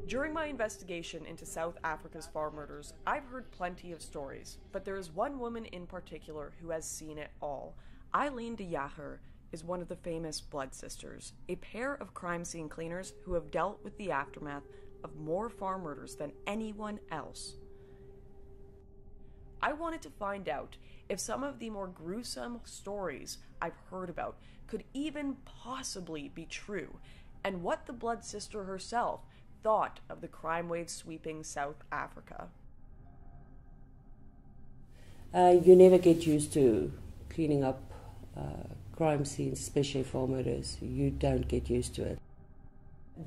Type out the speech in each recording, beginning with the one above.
During my investigation into South Africa's farm murders, I've heard plenty of stories, but there is one woman in particular who has seen it all. Eileen de Jager is one of the famous Blood Sisters, a pair of crime scene cleaners who have dealt with the aftermath of more farm murders than anyone else. I wanted to find out if some of the more gruesome stories I've heard about could even possibly be true, and what the Blood Sister herself thought of the crime wave sweeping South Africa. You never get used to cleaning up crime scenes, especially farm murders. You don't get used to it.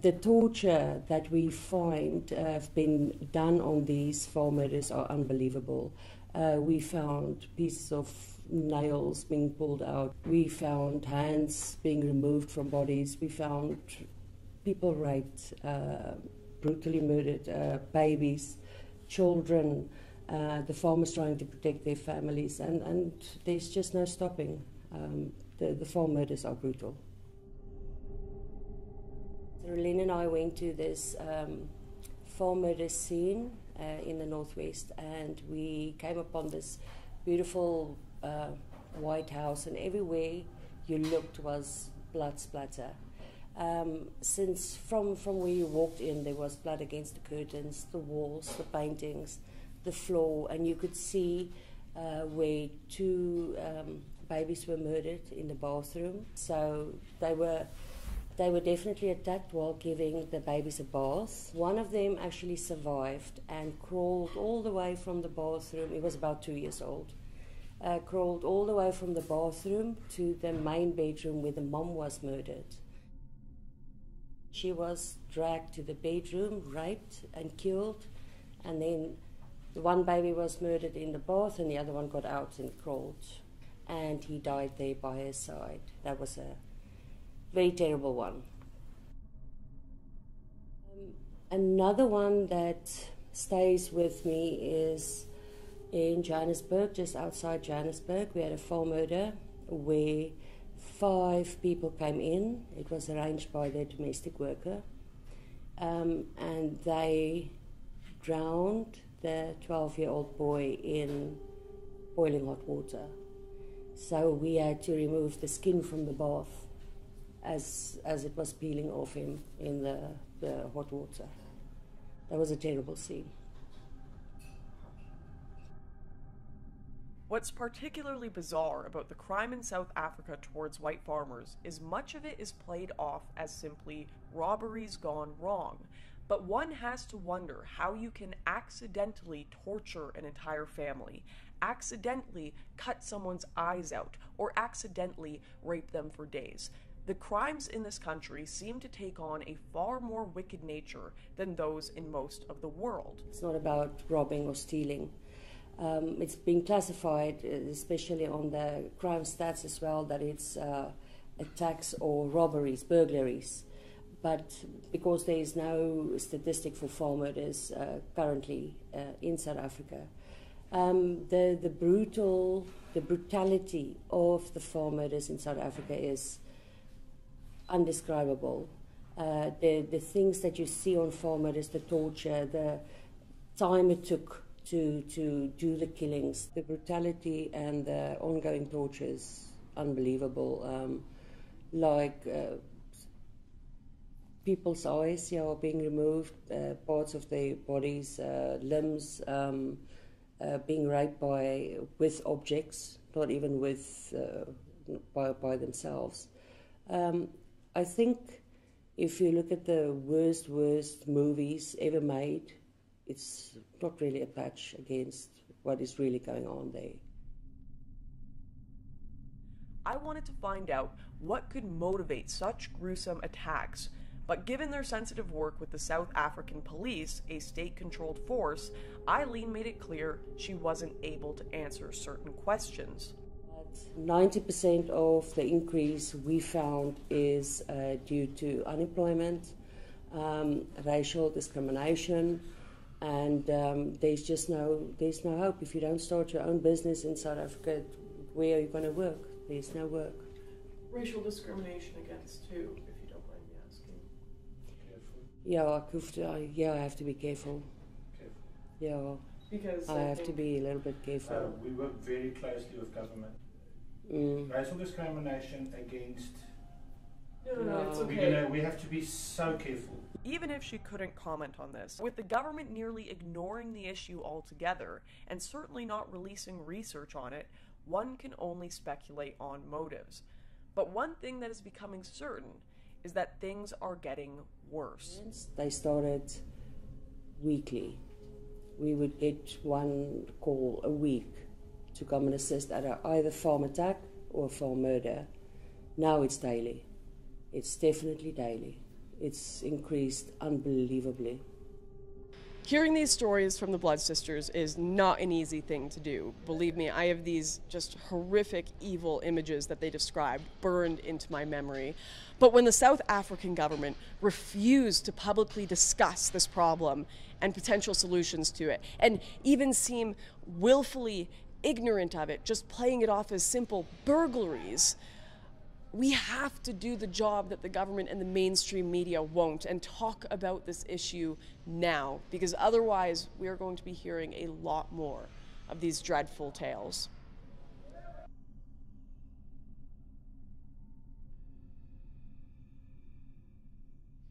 The torture that we find have been done on these farm murders are unbelievable. We found pieces of nails being pulled out. We found hands being removed from bodies. We found people raped, brutally murdered, babies, children, the farmers trying to protect their families, and there's just no stopping. The farm murders are brutal. So Len and I went to this farm murder scene in the northwest, and we came upon this beautiful white house, and everywhere you looked was blood splatter. Since from where you walked in, there was blood against the curtains, the walls, the paintings, the floor, and you could see where two babies were murdered in the bathroom. So they were definitely attacked while giving the babies a bath. One of them actually survived and crawled all the way from the bathroom. He was about 2 years old. Crawled all the way from the bathroom to the main bedroom where the mom was murdered. She was dragged to the bedroom, raped and killed, and then the one baby was murdered in the bath and the other one got out and crawled, and he died there by her side. That was a very terrible one. Another one that stays with me is in Johannesburg, just outside Johannesburg. We had a farm murder where 5 people came in. It was arranged by their domestic worker, and they drowned the 12-year-old boy in boiling hot water. So we had to remove the skin from the bath as it was peeling off him in the hot water. That was a terrible scene. What's particularly bizarre about the crime in South Africa towards white farmers is much of it is played off as simply robberies gone wrong. But one has to wonder how you can accidentally torture an entire family, accidentally cut someone's eyes out, or accidentally rape them for days. The crimes in this country seem to take on a far more wicked nature than those in most of the world. It's not about robbing or stealing. It's been classified, especially on the crime stats as well, that it's attacks or robberies, burglaries. But because there is no statistic for farm murders currently in South Africa, the brutality of the farm murders in South Africa is undescribable. The things that you see on farm murders, the torture, the time it took to do the killings, the brutality and the ongoing torture is unbelievable. People's eyes are being removed, parts of their bodies, limbs, being raped with objects, not even by themselves. I think if you look at the worst movies ever made, it's not really a patch against what is really going on there. I wanted to find out what could motivate such gruesome attacks, but given their sensitive work with the South African police, a state-controlled force, Eileen made it clear she wasn't able to answer certain questions. 90% of the increase we found is due to unemployment, racial discrimination, and there's no hope. If you don't start your own business in South Africa, where are you going to work? There's no work. Racial discrimination against who, if you don't mind me asking? Yeah, I have to be careful. Careful. Yeah, Because I have to be a little bit careful. We work very closely with government. Mm. Racial discrimination against. No, it's No. okay. We have to be so careful. Even if she couldn't comment on this, with the government nearly ignoring the issue altogether, and certainly not releasing research on it, one can only speculate on motives. But one thing that is becoming certain is that things are getting worse. They started weekly. We would get one call a week to come and assist at either farm attack or farm murder. Now it's daily. It's definitely daily. It's increased unbelievably. Hearing these stories from the Blood Sisters is not an easy thing to do. Believe me, I have these just horrific, evil images that they described burned into my memory. But when the South African government refused to publicly discuss this problem and potential solutions to it, and even seem willfully ignorant of it, just playing it off as simple burglaries, we have to do the job that the government and the mainstream media won't, and talk about this issue now, because otherwise we are going to be hearing a lot more of these dreadful tales.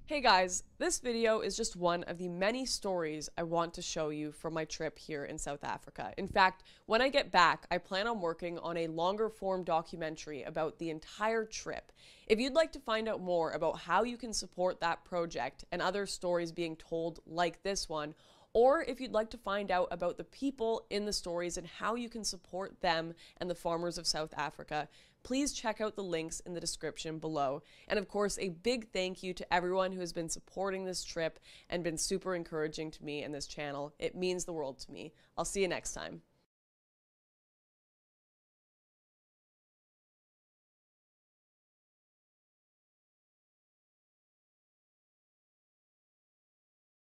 Hey guys, this video is just one of the many stories I want to show you from my trip here in South Africa. In fact, when I get back, I plan on working on a longer form documentary about the entire trip. If you'd like to find out more about how you can support that project and other stories being told like this one, or if you'd like to find out about the people in the stories and how you can support them and the farmers of South Africa, please check out the links in the description below. And of course, a big thank you to everyone who has been supporting this trip and been super encouraging to me and this channel. It means the world to me. I'll see you next time.